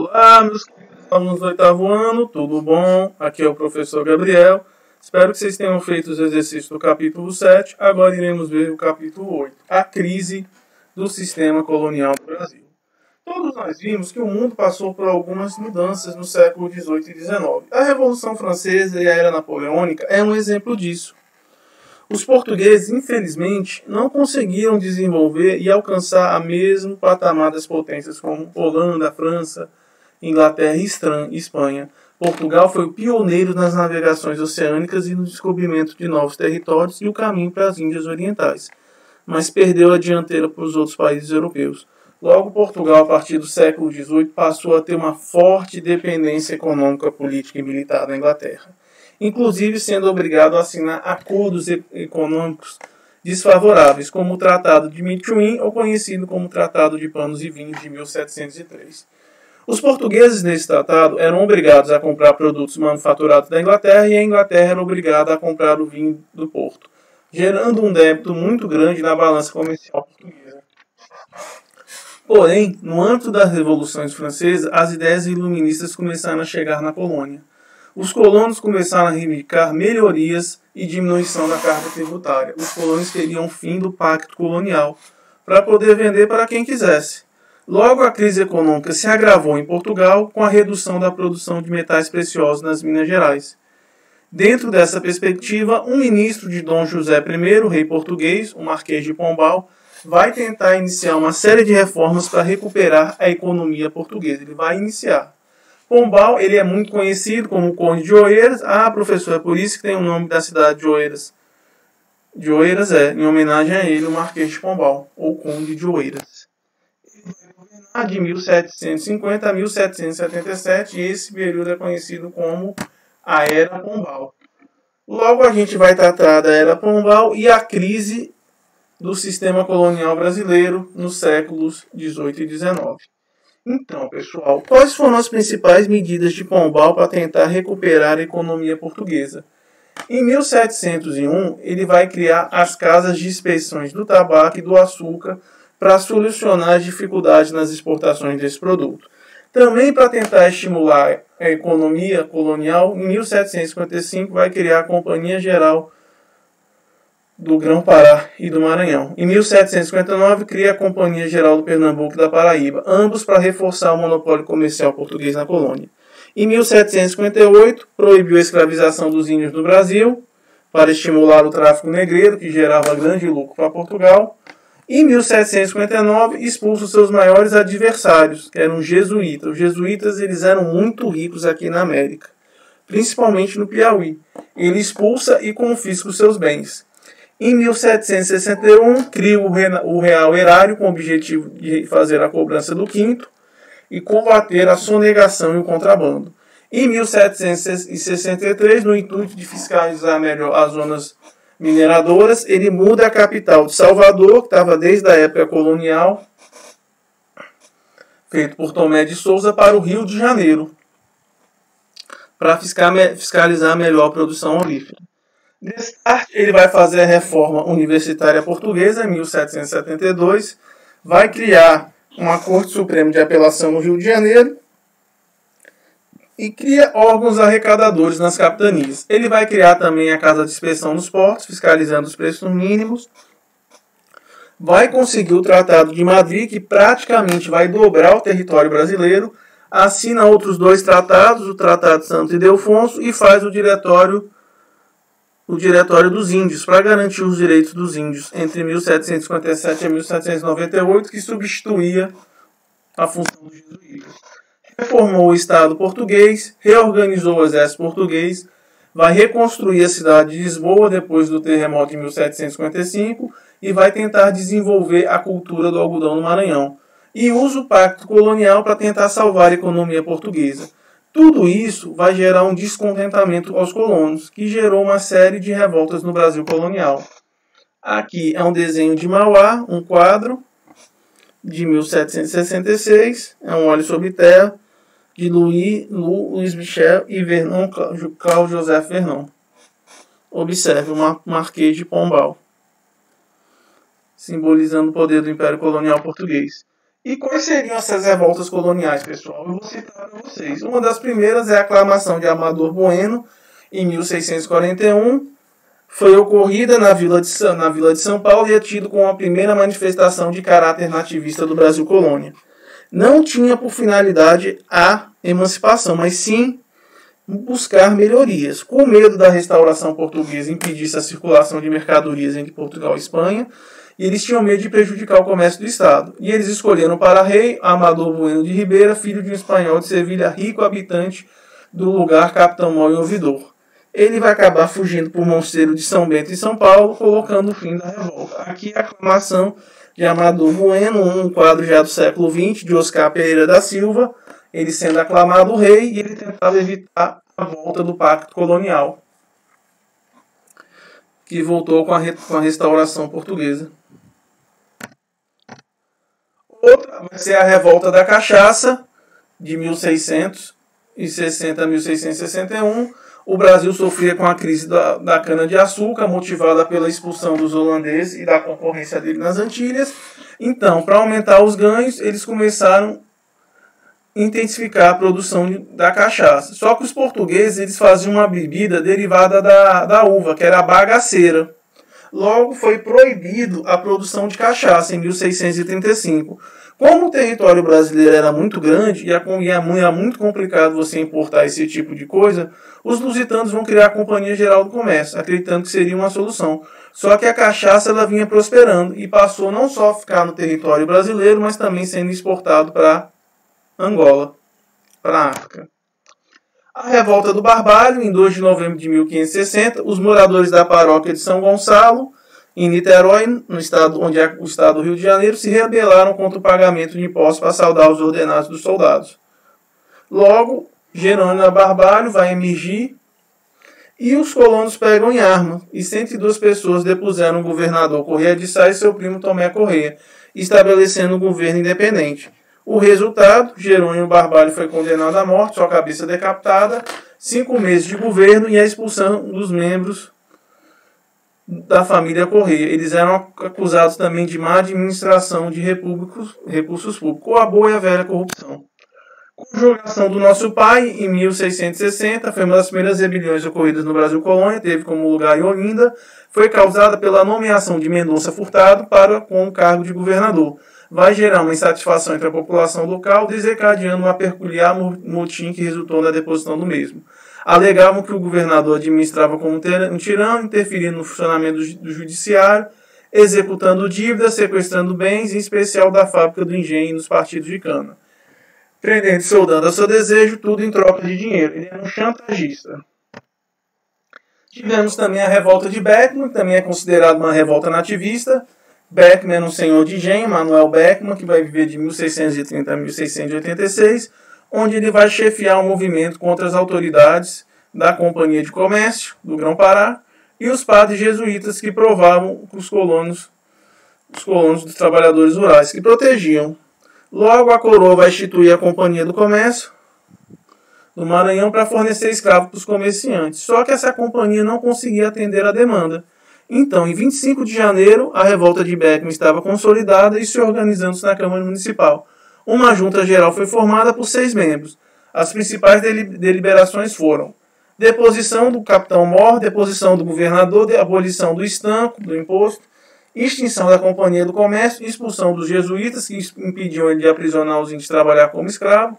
Olá, meus queridos alunos do oitavo ano, tudo bom? Aqui é o professor Gabriel. Espero que vocês tenham feito os exercícios do capítulo 7. Agora iremos ver o capítulo 8, a crise do sistema colonial do Brasil. Todos nós vimos que o mundo passou por algumas mudanças no século XVIII e XIX. A Revolução Francesa e a Era Napoleônica é um exemplo disso. Os portugueses, infelizmente, não conseguiram desenvolver e alcançar o mesmo patamar das potências como Holanda, França, Inglaterra e Espanha. Portugal foi o pioneiro nas navegações oceânicas e no descobrimento de novos territórios e o caminho para as Índias Orientais, mas perdeu a dianteira para os outros países europeus. Logo, Portugal, a partir do século XVIII, passou a ter uma forte dependência econômica, política e militar da Inglaterra, inclusive sendo obrigado a assinar acordos econômicos desfavoráveis, como o Tratado de Methuen, ou conhecido como Tratado de Panos e Vinhos de 1703. Os portugueses nesse tratado eram obrigados a comprar produtos manufaturados da Inglaterra e a Inglaterra era obrigada a comprar o vinho do Porto, gerando um débito muito grande na balança comercial portuguesa. Porém, no âmbito das revoluções francesas, as ideias iluministas começaram a chegar na colônia. Os colonos começaram a reivindicar melhorias e diminuição da carga tributária. Os colonos queriam o fim do pacto colonial, para poder vender para quem quisesse. Logo, a crise econômica se agravou em Portugal com a redução da produção de metais preciosos nas Minas Gerais. Dentro dessa perspectiva, um ministro de Dom José I, rei português, o Marquês de Pombal, vai tentar iniciar uma série de reformas para recuperar a economia portuguesa. Ele vai iniciar. Pombal, ele é muito conhecido como o Conde de Oeiras. Ah, professor, é por isso que tem o nome da cidade de Oeiras. De Oeiras em homenagem a ele, o Marquês de Pombal, ou Conde de Oeiras. De 1750 a 1777, e esse período é conhecido como a Era Pombal. Logo a gente vai tratar da Era Pombal e a crise do sistema colonial brasileiro nos séculos 18 e 19. Então, pessoal, quais foram as principais medidas de Pombal para tentar recuperar a economia portuguesa? Em 1701, ele vai criar as casas de inspeções do tabaco e do açúcar para solucionar as dificuldades nas exportações desse produto. Também para tentar estimular a economia colonial, em 1755 vai criar a Companhia Geral do Grão-Pará e do Maranhão. Em 1759 cria a Companhia Geral do Pernambuco e da Paraíba, ambos para reforçar o monopólio comercial português na colônia. Em 1758 proibiu a escravização dos índios no Brasil para estimular o tráfico negreiro, que gerava grande lucro para Portugal. Em 1759, expulsa os seus maiores adversários, que eram os jesuítas. Os jesuítas eles eram muito ricos aqui na América, principalmente no Piauí. Ele expulsa e confisca os seus bens. Em 1761, cria o Real Erário com o objetivo de fazer a cobrança do quinto e combater a sonegação e o contrabando. Em 1763, no intuito de fiscalizar melhor as zonas mineradoras, ele muda a capital de Salvador, que estava desde a época colonial, feito por Tomé de Souza, para o Rio de Janeiro, para fiscalizar melhor a produção olífera. Destarte, ele vai fazer a reforma universitária portuguesa, em 1772, vai criar uma Corte Suprema de Apelação no Rio de Janeiro, e cria órgãos arrecadadores nas capitanias. Ele vai criar também a Casa de Inspeção nos portos, fiscalizando os preços mínimos. Vai conseguir o Tratado de Madrid, que praticamente vai dobrar o território brasileiro. Assina outros dois tratados, o Tratado de Santos Ildefonso, e faz o Diretório dos Índios, para garantir os direitos dos índios, entre 1757 e 1798, que substituía a função dos jesuítas. Reformou o Estado português, reorganizou o exército português, vai reconstruir a cidade de Lisboa depois do terremoto de 1755 e vai tentar desenvolver a cultura do algodão no Maranhão. E usa o pacto colonial para tentar salvar a economia portuguesa. Tudo isso vai gerar um descontentamento aos colonos, que gerou uma série de revoltas no Brasil colonial. Aqui é um desenho de Mauá, um quadro de 1766, é um óleo sobre terra, de Louis Michel e Vernon, Cláudio José Vernon. Observe o Marquês de Pombal, simbolizando o poder do Império Colonial Português. E quais seriam essas revoltas coloniais, pessoal? Eu vou citar para vocês. Uma das primeiras é a aclamação de Amador Bueno, em 1641. Foi ocorrida na Vila de São Paulo e é tido como a primeira manifestação de caráter nativista do Brasil colônia. Não tinha por finalidade a emancipação, mas sim buscar melhorias. Com medo da restauração portuguesa impedisse a circulação de mercadorias entre Portugal e Espanha, e eles tinham medo de prejudicar o comércio do Estado. E eles escolheram para rei Amador Bueno de Ribeira, filho de um espanhol de Sevilha, rico habitante do lugar, capitão mau e ouvidor. Ele vai acabar fugindo por Mosteiro de São Bento em São Paulo, colocando o fim da revolta. Aqui a aclamação de Amador Bueno, um quadro já do século XX, de Oscar Pereira da Silva, ele sendo aclamado rei e ele tentava evitar a volta do pacto colonial, que voltou com a restauração portuguesa. Outra vai ser a Revolta da Cachaça, de 1660 a 1661. O Brasil sofria com a crise da cana-de-açúcar, motivada pela expulsão dos holandeses e da concorrência dele nas Antilhas. Então, para aumentar os ganhos, eles começaram a intensificar a produção da cachaça. Só que os portugueses eles faziam uma bebida derivada da uva, que era a bagaceira. Logo, foi proibido a produção de cachaça em 1635. Como o território brasileiro era muito grande e era muito complicado você importar esse tipo de coisa, os lusitanos vão criar a Companhia Geral do Comércio, acreditando que seria uma solução. Só que a cachaça ela vinha prosperando e passou não só a ficar no território brasileiro, mas também sendo exportado para Angola, para a África. A Revolta do Barbalho, em 2 de novembro de 1560, os moradores da paróquia de São Gonçalo, em Niterói, no estado, onde é o estado do Rio de Janeiro, se rebelaram contra o pagamento de impostos para saldar os ordenados dos soldados. Logo, Jerônimo Barbalho vai emergir e os colonos pegam em arma e 102 pessoas depuseram o governador Correia de Sá e seu primo Tomé Correia, estabelecendo um governo independente. O resultado, Jerônimo Barbalho foi condenado à morte, sua cabeça decapitada, 5 meses de governo e a expulsão dos membros da família Correia. Eles eram acusados também de má administração de recursos públicos, ou a boa e a velha corrupção. Conjugação do Nosso Pai, em 1660, foi uma das primeiras rebeliões ocorridas no Brasil colônia, teve como lugar em Olinda, foi causada pela nomeação de Mendonça Furtado com o cargo de governador. Vai gerar uma insatisfação entre a população local, desencadeando uma peculiar motim que resultou na deposição do mesmo. Alegavam que o governador administrava como um tirano, interferindo no funcionamento do judiciário, executando dívidas, sequestrando bens, em especial da fábrica do engenho e nos partidos de cana. Prendendo e soldando a seu desejo, tudo em troca de dinheiro. Ele era um chantagista. Tivemos também a Revolta de Beckman, que também é considerada uma revolta nativista. Beckman era um senhor de engenho, Manuel Beckman, que vai viver de 1630 a 1686, onde ele vai chefiar um movimento contra as autoridades da Companhia de Comércio do Grão-Pará e os padres jesuítas que provavam os colonos dos trabalhadores rurais, que protegiam. Logo, a coroa vai instituir a Companhia do Comércio do Maranhão para fornecer escravos para os comerciantes. Só que essa companhia não conseguia atender a demanda. Então, em 25 de janeiro, a revolta de Beckman estava consolidada e se organizando na Câmara Municipal. Uma junta geral foi formada por 6 membros. As principais deliberações foram deposição do capitão Mor, deposição do governador, abolição do estanco, do imposto, extinção da Companhia do Comércio, expulsão dos jesuítas, que impediam ele de aprisionar os índios de trabalhar como escravo.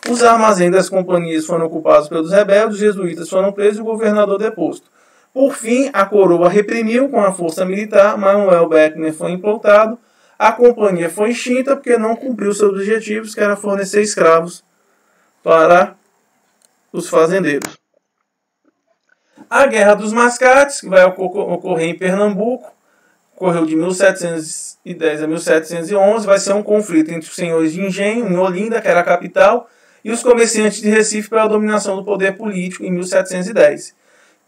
Os armazéns das companhias foram ocupados pelos rebeldes, os jesuítas foram presos e o governador deposto. Por fim, a coroa reprimiu com a força militar, Manuel Beckman foi implantado, a companhia foi extinta porque não cumpriu seus objetivos, que era fornecer escravos para os fazendeiros. A Guerra dos Mascates, que vai ocorrer em Pernambuco, ocorreu de 1710 a 1711, vai ser um conflito entre os senhores de engenho, em Olinda, que era a capital, e os comerciantes de Recife pela dominação do poder político em 1710.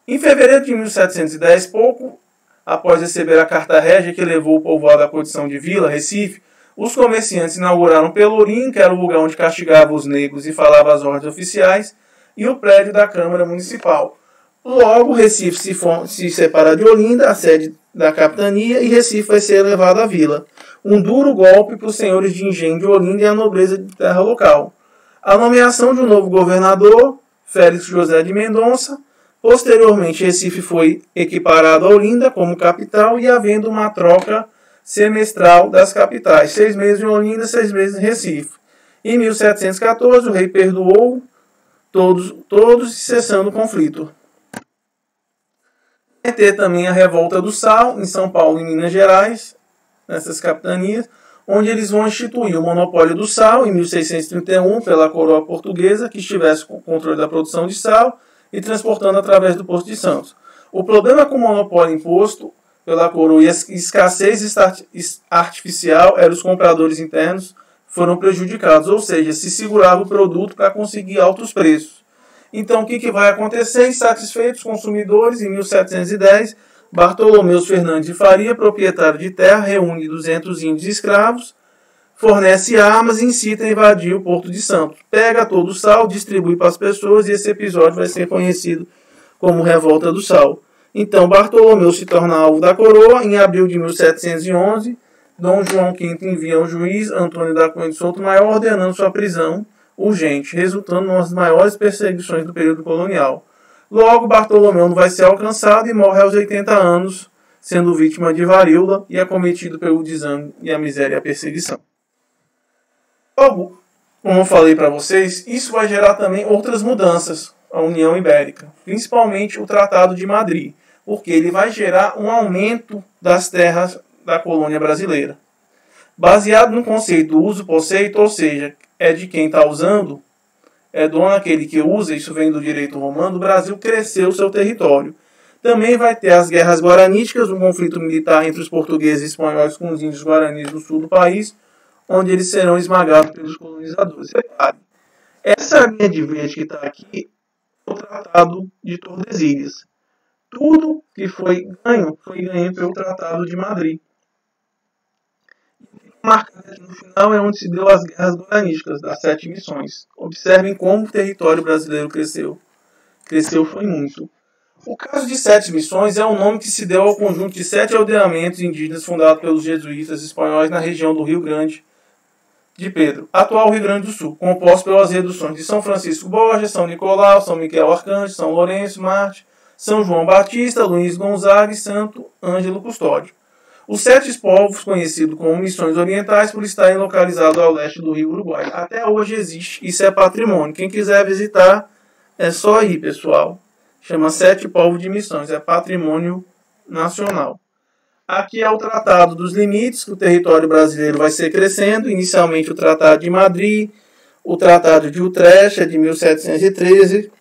Em fevereiro de 1710, pouco após receber a Carta Régia que levou o povoado à condição de vila, Recife, os comerciantes inauguraram Pelourinho, que era o lugar onde castigava os negros e falava as ordens oficiais, e o prédio da Câmara Municipal. Logo, Recife se separa de Olinda, a sede da capitania, e Recife vai ser elevado à vila. Um duro golpe para os senhores de engenho de Olinda e a nobreza de terra local. A nomeação de um novo governador, Félix José de Mendonça. Posteriormente, Recife foi equiparado a Olinda como capital e havendo uma troca semestral das capitais. 6 meses em Olinda, 6 meses em Recife. Em 1714, o rei perdoou todos cessando o conflito. Vai ter também a Revolta do Sal, em São Paulo e Minas Gerais, nessas capitanias, onde eles vão instituir o monopólio do sal, em 1631, pela coroa portuguesa, que estivesse com o controle da produção de sal e transportando através do Porto de Santos. O problema com o monopólio imposto pela coroa e a escassez artificial eram os compradores internos foram prejudicados, ou seja, se segurava o produto para conseguir altos preços. Então, o que vai acontecer? Insatisfeitos consumidores, em 1710, Bartolomeu Fernandes de Faria, proprietário de terra, reúne 200 índios escravos, fornece armas e incita a invadir o Porto de Santos. Pega todo o sal, distribui para as pessoas e esse episódio vai ser conhecido como Revolta do Sal. Então, Bartolomeu se torna alvo da coroa. Em abril de 1711, Dom João V envia ao juiz Antônio da Cunha de Souto-Maior ordenando sua prisão urgente, resultando em uma das maiores perseguições do período colonial. Logo, Bartolomeu não vai ser alcançado e morre aos 80 anos, sendo vítima de varíola e acometido pelo desânimo e a miséria e a perseguição. Logo, como eu falei para vocês, isso vai gerar também outras mudanças à União Ibérica, principalmente o Tratado de Madrid, porque ele vai gerar um aumento das terras da colônia brasileira. Baseado no conceito do uso-poseito, ou seja, é de quem está usando, é dono aquele que usa, isso vem do direito romano, o Brasil cresceu seu território. Também vai ter as guerras guaraníticas, um conflito militar entre os portugueses e espanhóis com os índios guaranis do sul do país, onde eles serão esmagados pelos colonizadores. Repare, essa linha de verde que está aqui é o Tratado de Tordesilhas. Tudo que foi ganho pelo Tratado de Madrid. Marcado aqui no final é onde se deu as guerras guaraníticas das 7 missões. Observem como o território brasileiro cresceu. Cresceu foi muito. O caso de 7 missões é o nome que se deu ao conjunto de 7 aldeamentos indígenas fundados pelos jesuítas espanhóis na região do Rio Grande de Pedro, atual Rio Grande do Sul, composto pelas reduções de São Francisco Borja, São Nicolau, São Miguel Arcanjo, São Lourenço, Marte, São João Batista, Luiz Gonzaga e Santo Ângelo Custódio. Os 7 povos, conhecidos como Missões Orientais, por estarem localizados ao leste do Rio Uruguai. Até hoje existe. Isso é patrimônio. Quem quiser visitar, é só ir, pessoal. Chama 7 povos de missões. É patrimônio nacional. Aqui é o Tratado dos Limites, que o território brasileiro vai ser crescendo. Inicialmente o Tratado de Madrid, o Tratado de Utrecht, de 1713,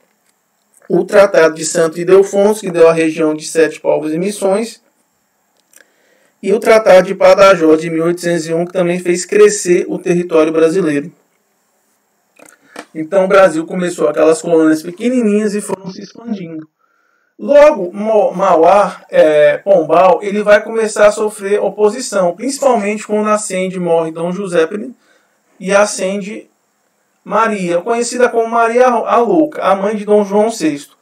o Tratado de Santo Ildefonso, que deu a região de 7 povos e missões, e o Tratado de Badajoz, de 1801, que também fez crescer o território brasileiro. Então o Brasil começou aquelas colônias pequenininhas e foram se expandindo. Logo, Mauá, Pombal, ele vai começar a sofrer oposição, principalmente quando ascende e morre Dom José e ascende Maria, conhecida como Maria a Louca, a mãe de Dom João VI.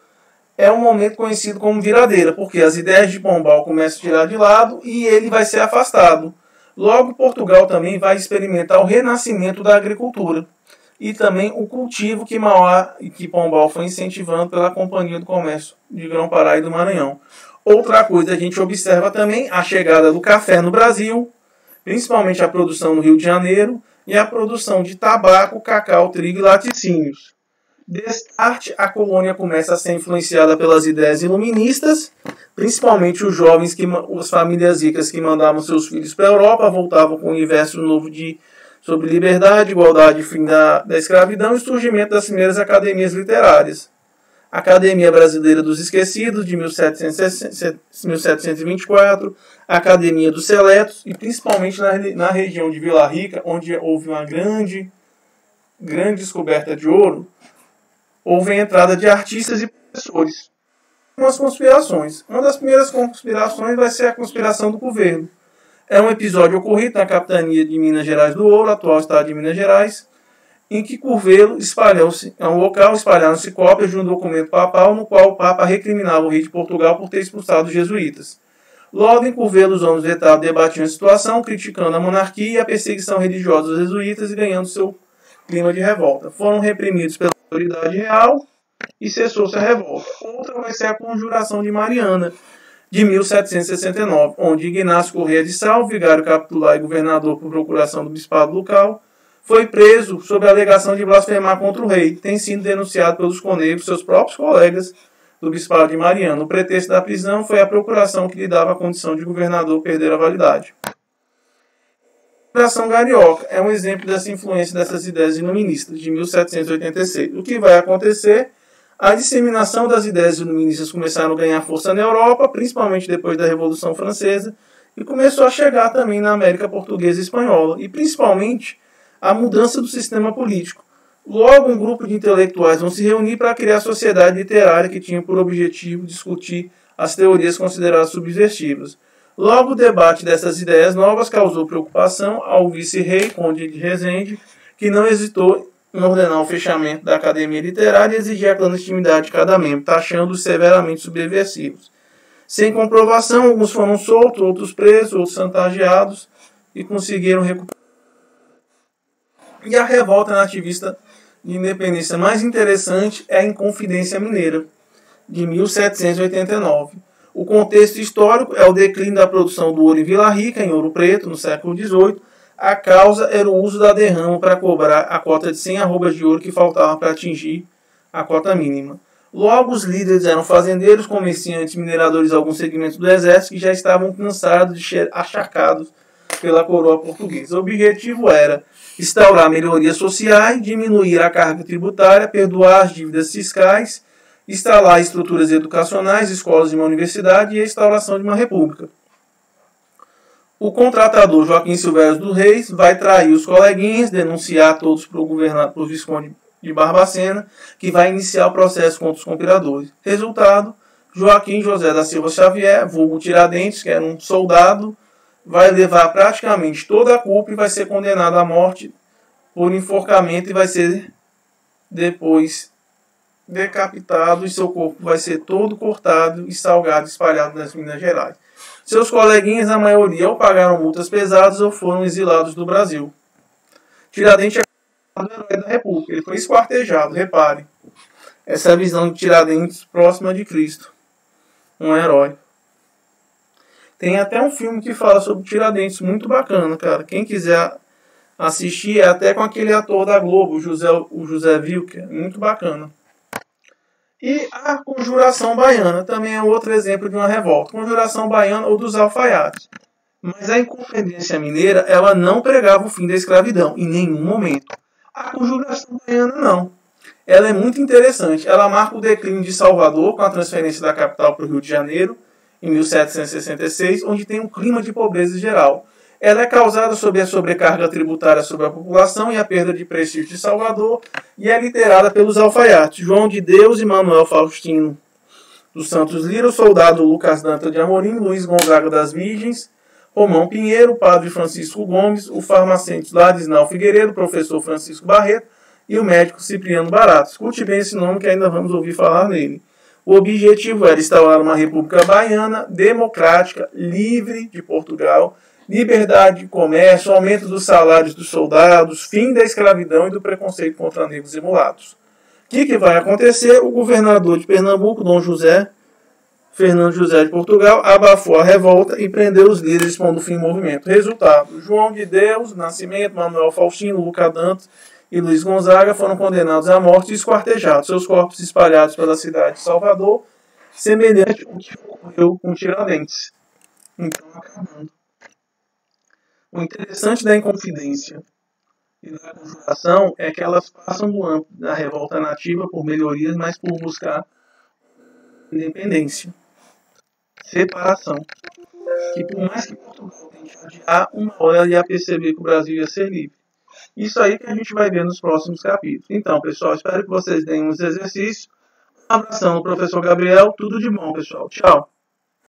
É um momento conhecido como viradeira, porque as ideias de Pombal começam a tirar de lado e ele vai ser afastado. Logo, Portugal também vai experimentar o renascimento da agricultura e também o cultivo que Mauá e que Pombal foi incentivando pela Companhia do Comércio de Grão-Pará e do Maranhão. Outra coisa, a gente observa também a chegada do café no Brasil, principalmente a produção no Rio de Janeiro, e a produção de tabaco, cacau, trigo e laticínios. Destarte, a colônia começa a ser influenciada pelas ideias iluministas, principalmente os jovens, as famílias ricas que mandavam seus filhos para a Europa, voltavam com um universo novo sobre liberdade, igualdade e fim da escravidão e o surgimento das primeiras academias literárias. A Academia Brasileira dos Esquecidos, de 1724, a Academia dos Seletos, e principalmente na região de Vila Rica, onde houve uma grande descoberta de ouro, houve a entrada de artistas e professores. Umas conspirações. Uma das primeiras conspirações vai ser a conspiração do governo. É um episódio ocorrido na capitania de Minas Gerais do Ouro, atual estado de Minas Gerais, em que Curvelo espalharam-se cópias de um documento papal no qual o Papa recriminava o rei de Portugal por ter expulsado os jesuítas. Logo, em Curvelo, os homens vetados debatiam a situação, criticando a monarquia e a perseguição religiosa dos jesuítas e ganhando seu clima de revolta. Foram reprimidos pela autoridade real e cessou-se a revolta. Outra vai ser a Conjuração de Mariana, de 1769, onde Ignácio Correia de Sal, vigário capitular e governador por procuração do bispado local, foi preso sob a alegação de blasfemar contra o rei. Tem sido denunciado pelos conegros, seus próprios colegas do bispado de Mariana. O pretexto da prisão foi a procuração que lhe dava a condição de governador perder a validade. A Conjuração Carioca é um exemplo dessa influência dessas ideias iluministas, de 1786. O que vai acontecer? A disseminação das ideias iluministas começaram a ganhar força na Europa, principalmente depois da Revolução Francesa, e começou a chegar também na América Portuguesa e Espanhola, e principalmente a mudança do sistema político. Logo, um grupo de intelectuais vão se reunir para criar a sociedade literária que tinha por objetivo discutir as teorias consideradas subversivas. Logo, o debate dessas ideias novas causou preocupação ao vice-rei, Conde de Rezende, que não hesitou em ordenar o fechamento da academia literária e exigir a clandestinidade de cada membro, taxando-os severamente subversivos. Sem comprovação, alguns foram soltos, outros presos, outros chantageados e conseguiram recuperar. E a revolta nativista de independência mais interessante é a Inconfidência Mineira, de 1789. O contexto histórico é o declínio da produção do ouro em Vila Rica, em Ouro Preto, no século XVIII. A causa era o uso da derrama para cobrar a cota de 100 arrobas de ouro que faltava para atingir a cota mínima. Logo, os líderes eram fazendeiros, comerciantes, mineradores de alguns segmentos do exército que já estavam cansados de ser achacados pela coroa portuguesa. O objetivo era instaurar melhorias sociais, diminuir a carga tributária, perdoar as dívidas fiscais, instalar estruturas educacionais, escolas e uma universidade e a instauração de uma república. O contratador Joaquim Silvério dos Reis vai trair os coleguinhas, denunciar todos para o Visconde de Barbacena, que vai iniciar o processo contra os conspiradores. Resultado, Joaquim José da Silva Xavier, vulgo Tiradentes, que era um soldado, vai levar praticamente toda a culpa e vai ser condenado à morte por enforcamento e vai ser depois decapitado e seu corpo vai ser todo cortado e salgado, espalhado nas Minas Gerais. Seus coleguinhas, a maioria, ou pagaram multas pesadas ou foram exilados do Brasil. Tiradentes é o herói da República. Ele foi esquartejado, repare. Essa é a visão de Tiradentes próxima de Cristo. Um herói. Tem até um filme que fala sobre Tiradentes, muito bacana, cara. Quem quiser assistir, é até com aquele ator da Globo, o José Wilker. Muito bacana. E a Conjuração Baiana também é outro exemplo de uma revolta. Conjuração Baiana ou dos alfaiates. Mas a Inconfidência Mineira, ela não pregava o fim da escravidão, em nenhum momento. A Conjuração Baiana não. Ela é muito interessante. Ela marca o declínio de Salvador com a transferência da capital para o Rio de Janeiro, em 1766, onde tem um clima de pobreza geral. Ela é causada sob a sobrecarga tributária sobre a população e a perda de prestígio de Salvador, e é liderada pelos alfaiates João de Deus e Manuel Faustino dos Santos Lira, o soldado Lucas Dantas de Amorim, Luiz Gonzaga das Virgens, Romão Pinheiro, o padre Francisco Gomes, o farmacêutico Ladislau Figueiredo, o professor Francisco Barreto e o médico Cipriano Barato. Escute bem esse nome que ainda vamos ouvir falar nele. O objetivo era instaurar uma república baiana, democrática, livre de Portugal, liberdade de comércio, aumento dos salários dos soldados, fim da escravidão e do preconceito contra negros e mulatos. O que vai acontecer? O governador de Pernambuco, Dom Fernando José de Portugal, abafou a revolta e prendeu os líderes, pondo fim ao movimento. Resultado: João de Deus, Nascimento, Manuel Faustino, Lucas Dantas e Luiz Gonzaga foram condenados à morte e esquartejados, seus corpos espalhados pela cidade de Salvador, semelhante ao que ocorreu com Tiradentes. Então, acabando. O interessante da Inconfidência e da Conjuração é que elas passam do âmbito da revolta nativa por melhorias, mas por buscar independência, separação. Que por mais que Portugal tente adiar, uma hora ela ia perceber que o Brasil ia ser livre. Isso aí que a gente vai ver nos próximos capítulos. Então, pessoal, espero que vocês deem uns exercícios. Um abração do professor Gabriel. Tudo de bom, pessoal. Tchau.